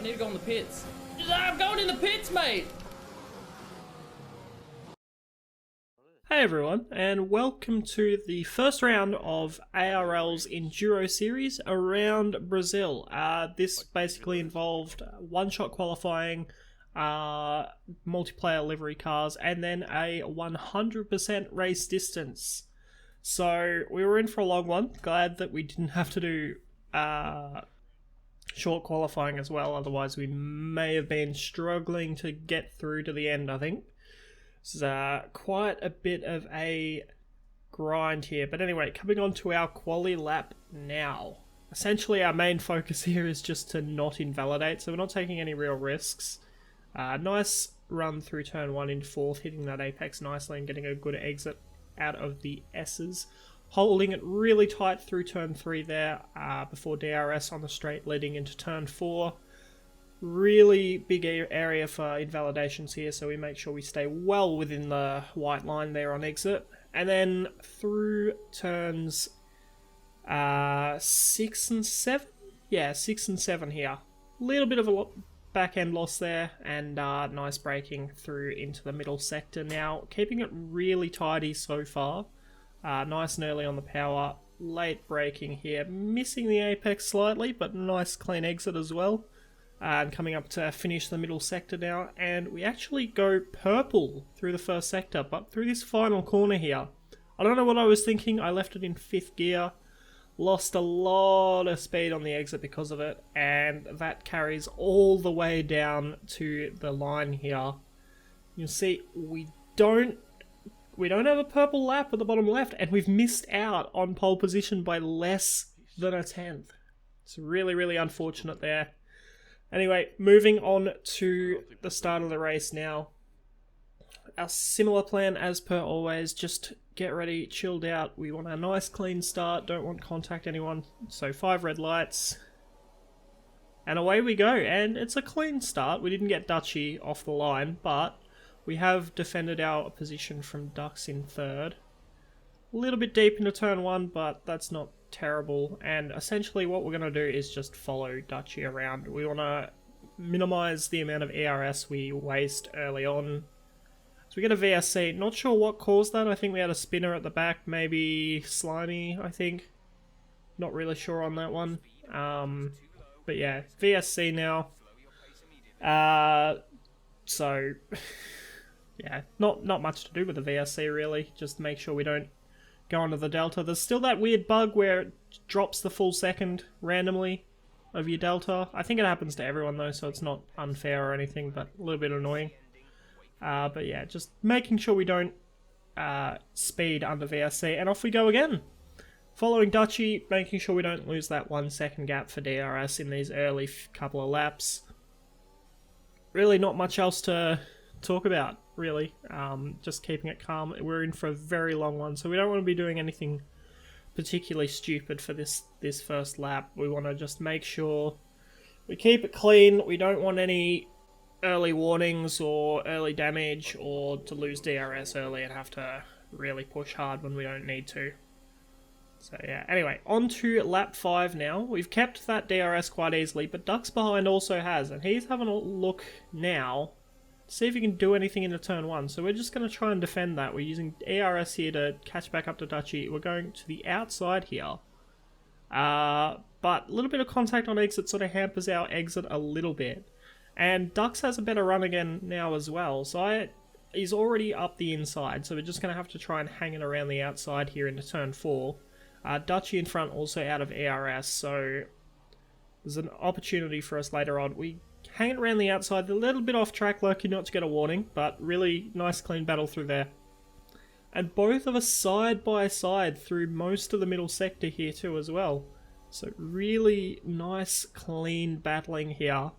I need to go in the pits. I'm going in the pits, mate! Hey everyone, and welcome to the first round of ARL's Enduro Series around Brazil. This basically involved one-shot qualifying, multiplayer livery cars, and then a 100% race distance. So we were in for a long one. Glad that we didn't have to do short qualifying as well, otherwise we may have been struggling to get through to the end, I think. This is quite a bit of a grind here. But anyway, coming on to our Quali Lap now. Essentially, our main focus here is just to not invalidate, so we're not taking any real risks. Nice run through turn 1 into 4th, hitting that apex nicely and getting a good exit out of the S's. Holding it really tight through turn 3 there, before DRS on the straight leading into turn 4. Really big area for invalidations here, so we make sure we stay well within the white line there on exit. And then through turns 6 and 7? Yeah, 6 and 7 here. Little bit of a back end loss there, and nice braking through into the middle sector now. Keeping it really tidy so far. Nice and early on the power. Late braking here. Missing the apex slightly, but nice clean exit as well. And coming up to finish the middle sector now, and we actually go purple through the first sector, but through this final corner here, I don't know what I was thinking. I left it in 5th gear, lost a lot of speed on the exit because of it, and that carries all the way down to the line here. You'll see we don't have a purple lap at the bottom left, and we've missed out on pole position by less than a 10th. It's really, really unfortunate there. Anyway, moving on to the start of the race now. Our similar plan as per always, just get ready, chilled out. We want a nice clean start, don't want to contact anyone. So 5 red lights. And away we go, and it's a clean start. We didn't get Dutchy off the line, but we have defended our position from Ducks in 3rd. A little bit deep into turn 1, but that's not terrible, and essentially what we're going to do is just follow Dutchy around. We want to minimize the amount of ERS we waste early on. So we get a VSC, not sure what caused that. I think we had a spinner at the back, maybe Slimy, I think. Not really sure on that one. But yeah, VSC now. So yeah, not much to do with the VSC really, just make sure we don't go onto the delta. There's still that weird bug where it drops the full second randomly of your delta. I think it happens to everyone though, so it's not unfair or anything, but a little bit annoying. But yeah, just making sure we don't speed under VSC, and off we go again. Following Dutchy, making sure we don't lose that 1 second gap for DRS in these early couple of laps. Really not much else to talk about, really. Just keeping it calm. We're in for a very long one, so we don't want to be doing anything particularly stupid for this first lap. We want to just make sure we keep it clean. We don't want any early warnings or early damage, or to lose DRS early and have to really push hard when we don't need to. So yeah, anyway, on to lap 5 now. We've kept that DRS quite easily, but Ducks behind also has, and he's having a look now. See if he can do anything into turn 1. So we're just going to try and defend that. We're using ERS here to catch back up to Dutchy. We're going to the outside here. But a little bit of contact on exit sort of hampers our exit a little bit. And Ducks has a better run again now as well. So he's already up the inside. So we're just going to have to try and hang it around the outside here into turn 4. Dutchy in front also out of ERS. So there's an opportunity for us later on. We hang it around the outside, a little bit off track, lucky not to get a warning, but really nice clean battle through there. And both of us side by side through most of the middle sector here too as well. So really nice clean battling here.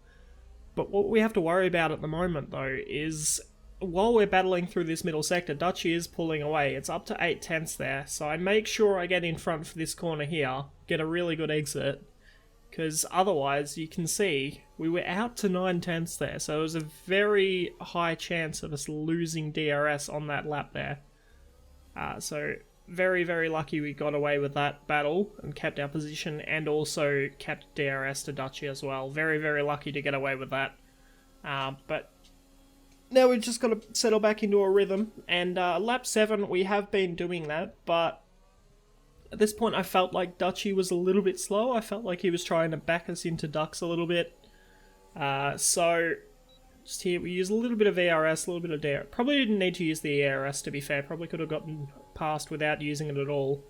But what we have to worry about at the moment though is, while we're battling through this middle sector, Dutchy is pulling away. It's up to 8/10 there, so I make sure I get in front for this corner here, get a really good exit, because otherwise you can see we were out to 9/10 there, so it was a very high chance of us losing DRS on that lap there. So very, very lucky we got away with that battle and kept our position, and also kept DRS to Dutchy as well. Very, very lucky to get away with that. But now we've just got to settle back into a rhythm, and lap 7 we have been doing that, but at this point I felt like Dutchy was a little bit slow. I felt like he was trying to back us into ducks a little bit. So just here we use a little bit of ARS, a little bit of DRS. Probably didn't need to use the ARS, to be fair. Probably could have gotten past without using it at all.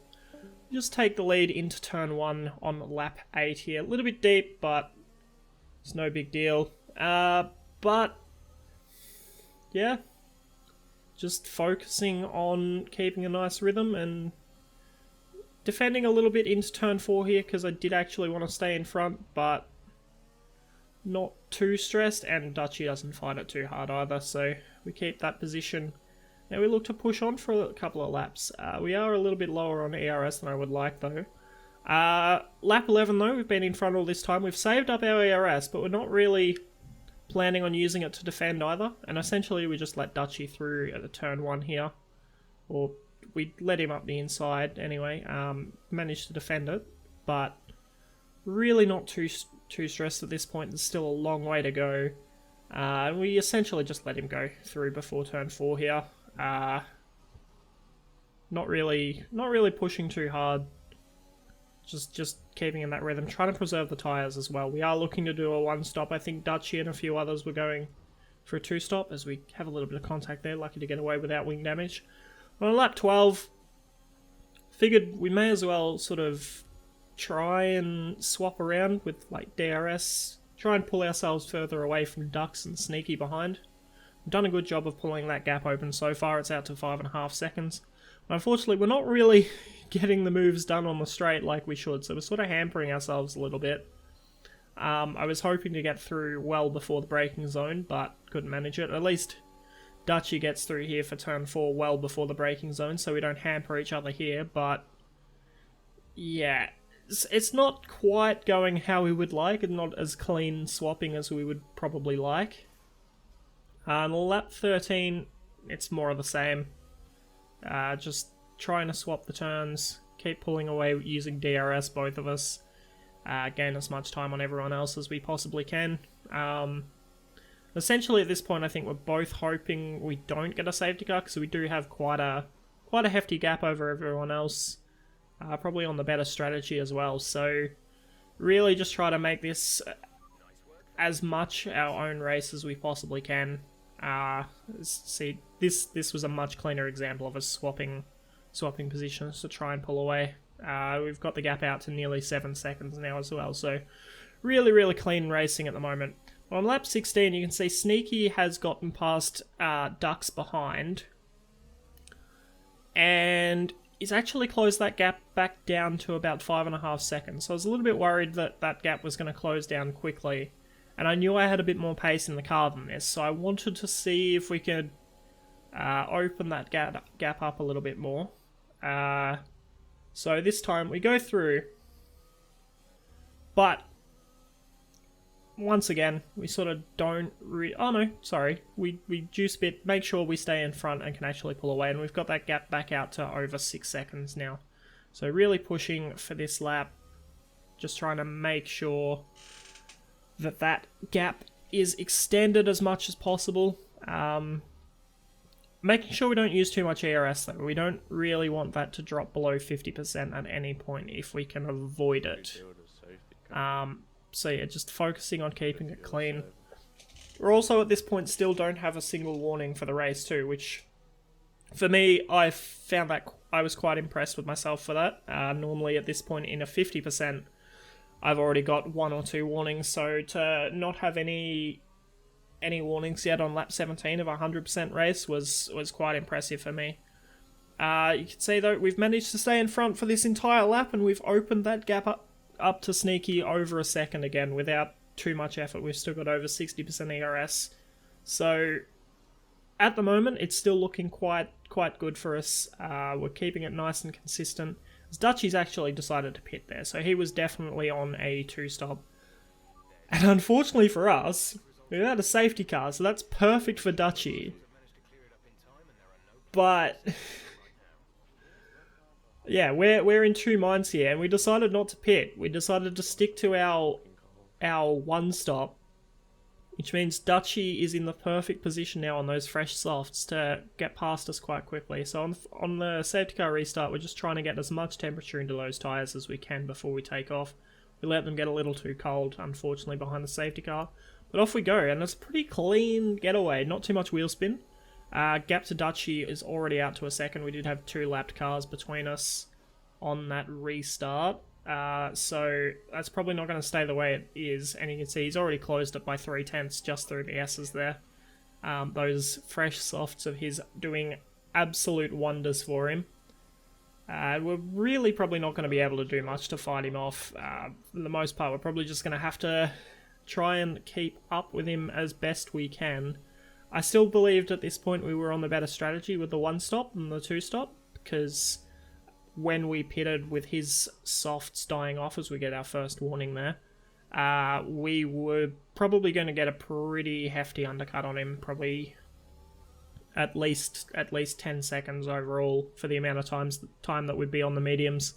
Just take the lead into turn 1 on lap 8 here. A little bit deep, but it's no big deal. But yeah, just focusing on keeping a nice rhythm and defending a little bit into turn 4 here, because I did actually want to stay in front, but not too stressed, and Dutchy doesn't find it too hard either, so we keep that position. Now we look to push on for a couple of laps. We are a little bit lower on ARS than I would like though. Lap 11 though, we've been in front all this time. We've saved up our ARS, but we're not really planning on using it to defend either, and essentially we just let Dutchy through at the turn 1 here. Or we let him up the inside anyway, managed to defend it, but really not too stressed at this point. There's still a long way to go. And we essentially just let him go through before turn 4 here. Not really pushing too hard. Just keeping in that rhythm, trying to preserve the tyres as well. We are looking to do a 1-stop. I think Dutchy and a few others were going for a 2-stop, as we have a little bit of contact there. Lucky to get away without wing damage. On lap 12, figured we may as well sort of try and swap around with like DRS, try and pull ourselves further away from ducks and sneaky behind. We've done a good job of pulling that gap open so far. It's out to 5.5 seconds. Unfortunately, we're not really getting the moves done on the straight like we should, so we're sort of hampering ourselves a little bit. I was hoping to get through well before the braking zone, but couldn't manage it. At least Dutchy gets through here for turn 4 well before the braking zone, so we don't hamper each other here, but yeah, it's not quite going how we would like, and not as clean swapping as we would probably like. On lap 13, it's more of the same. Just trying to swap the turns, keep pulling away using DRS, both of us. Gain as much time on everyone else as we possibly can. Essentially at this point I think we're both hoping we don't get a safety car, because we do have quite a hefty gap over everyone else. Probably on the better strategy as well, so really just try to make this as much our own race as we possibly can. See, this was a much cleaner example of us swapping positions to try and pull away. We've got the gap out to nearly 7 seconds now as well, so really clean racing at the moment. Well, on lap 16 you can see Sneaky has gotten past Ducks behind, and he's actually closed that gap back down to about 5.5 seconds. So I was a little bit worried that that gap was going to close down quickly, and I knew I had a bit more pace in the car than this, so I wanted to see if we could open that gap up a little bit more. So this time we go through, but once again we sort of don't we juice a bit, make sure we stay in front and can actually pull away, and we've got that gap back out to over 6 seconds now. So really pushing for this lap, just trying to make sure that gap is extended as much as possible. Making sure we don't use too much ARS though. We don't really want that to drop below 50% at any point if we can avoid it. So yeah, just focusing on keeping it clean. We're also at this point still don't have a single warning for the race too, which for me, I found that I was quite impressed with myself for that. Normally at this point in a 50%, I've already got 1 or 2 warnings, so to not have any warnings yet on lap 17 of a 100% race was quite impressive for me. You can see though, we've managed to stay in front for this entire lap, and we've opened that gap up to Sneaky over a second again without too much effort. We've still got over 60% ERS. So at the moment, it's still looking quite good for us. We're keeping it nice and consistent. Dutchy's actually decided to pit there, so he was definitely on a 2-stop. And unfortunately for us, we had a safety car, so that's perfect for Dutchy. But Yeah, we're in two minds here, and we decided not to pit. We decided to stick to our one stop, which means Dutchy is in the perfect position now on those fresh softs to get past us quite quickly. So on the safety car restart, we're just trying to get as much temperature into those tyres as we can before we take off. We let them get a little too cold, unfortunately, behind the safety car. But off we go, and it's a pretty clean getaway, not too much wheel spin. Gap to Dutchy is already out to a second. We did have 2 lapped cars between us on that restart. So that's probably not going to stay the way it is. And you can see he's already closed it by 3/10 just through the S's there. Those fresh softs of his doing absolute wonders for him. We're really probably not going to be able to do much to fight him off. For the most part, we're probably just going to have to try and keep up with him as best we can. I still believed at this point we were on the better strategy with the 1-stop than the 2-stop, because when we pitted with his softs dying off as we get our first warning there, we were probably going to get a pretty hefty undercut on him, probably at least 10 seconds overall for the amount of time that we'd be on the mediums.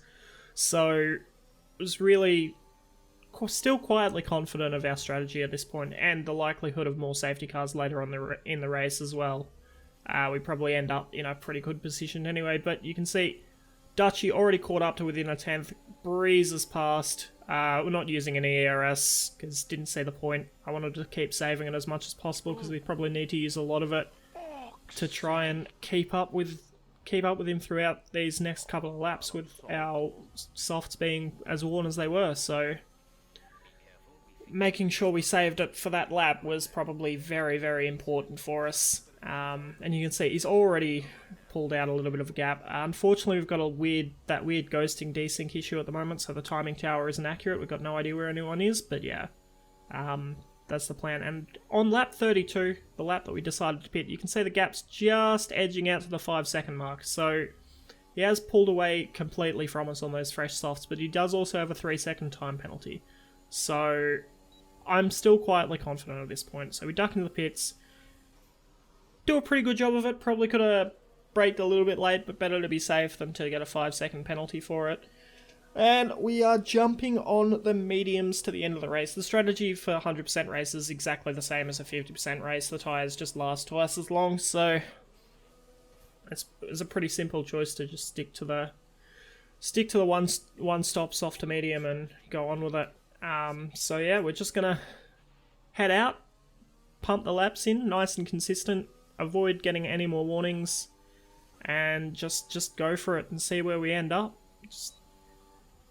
So it was really still quietly confident of our strategy at this point, and the likelihood of more safety cars later on in the race as well. We probably end up in a pretty good position anyway, but you can see Dutchy already caught up to within a 10th, breezes past. We're not using any ERS because didn't see the point. I wanted to keep saving it as much as possible because we probably need to use a lot of it to try and keep up with him throughout these next couple of laps, with our softs being as worn as they were. So making sure we saved it for that lap was probably very, very important for us. And you can see he's already pulled out a little bit of a gap. Unfortunately, we've got that weird ghosting desync issue at the moment, so the timing tower isn't accurate. We've got no idea where anyone is, but yeah, that's the plan. And on lap 32, the lap that we decided to pit, you can see the gap's just edging out to the 5-second mark. So he has pulled away completely from us on those fresh softs, but he does also have a 3-second time penalty. So I'm still quietly confident at this point. So we duck into the pits, do a pretty good job of it. Probably could have braked a little bit late, but better to be safe than to get a 5-second penalty for it. And we are jumping on the mediums to the end of the race. The strategy for 100% race is exactly the same as a 50% race. The tyres just last twice as long, so it's a pretty simple choice to just stick to the one stop soft to medium and go on with it. So yeah, we're just gonna head out, pump the laps in, nice and consistent, avoid getting any more warnings, and just go for it and see where we end up.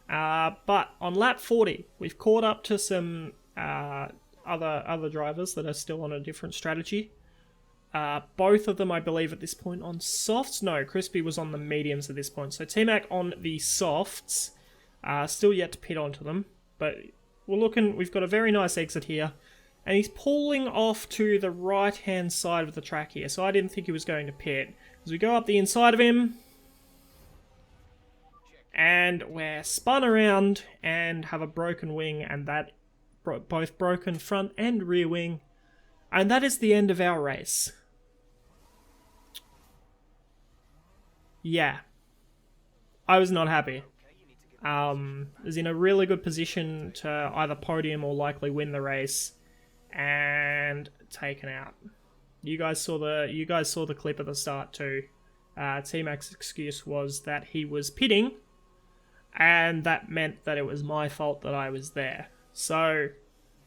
But on lap 40, we've caught up to some other drivers that are still on a different strategy. Both of them, I believe, at this point on softs. No, Crispy was on the mediums at this point. So T-Mac on the softs, still yet to pit onto them. But we've got a very nice exit here. And he's pulling off to the right-hand side of the track here. So I didn't think he was going to pit. As we go up the inside of him, and we're spun around and have a broken wing, and that both broken front and rear wing. And that is the end of our race. Yeah. I was not happy. Was in a really good position to either podium or likely win the race, and taken out. You guys saw the clip at the start too. T-Mac's excuse was that he was pitting, and that meant that it was my fault that I was there. So,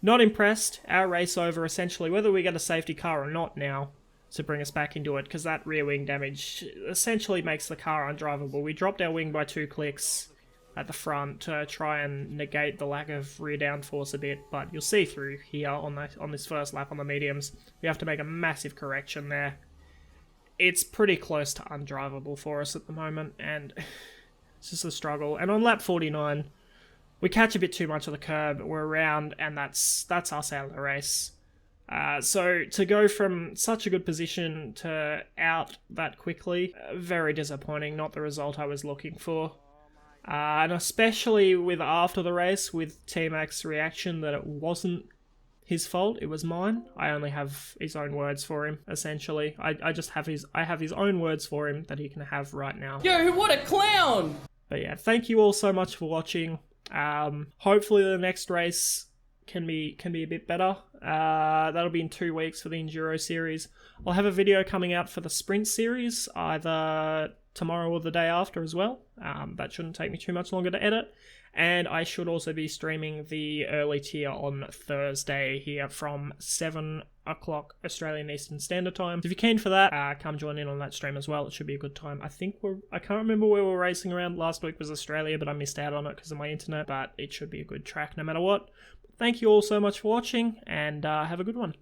not impressed. Our race over essentially, whether we get a safety car or not now to bring us back into it, because that rear wing damage essentially makes the car undrivable. We dropped our wing by 2 clicks at the front to try and negate the lack of rear downforce a bit, but you'll see through here on this first lap on the mediums, we have to make a massive correction there. It's pretty close to undrivable for us at the moment, and it's just a struggle. And on lap 49, we catch a bit too much of the curb, we're around, and that's us out of the race. So to go from such a good position to out that quickly, very disappointing, not the result I was looking for. And especially with after the race, with T-Mac's reaction that it wasn't his fault, it was mine. I only have his own words for him, essentially. I have his own words for him that he can have right now. Yo, what a clown! But yeah, thank you all so much for watching. Hopefully the next race can be a bit better. That'll be in 2 weeks for the Enduro Series. I'll have a video coming out for the Sprint Series, either tomorrow or the day after as well. That shouldn't take me too much longer to edit. And I should also be streaming the early tier on Thursday here from 7 o'clock Australian Eastern Standard Time. So if you're keen for that, come join in on that stream as well. It should be a good time. I can't remember where we were racing around. Last week was Australia, but I missed out on it because of my internet. But it should be a good track no matter what. Thank you all so much for watching, and have a good one.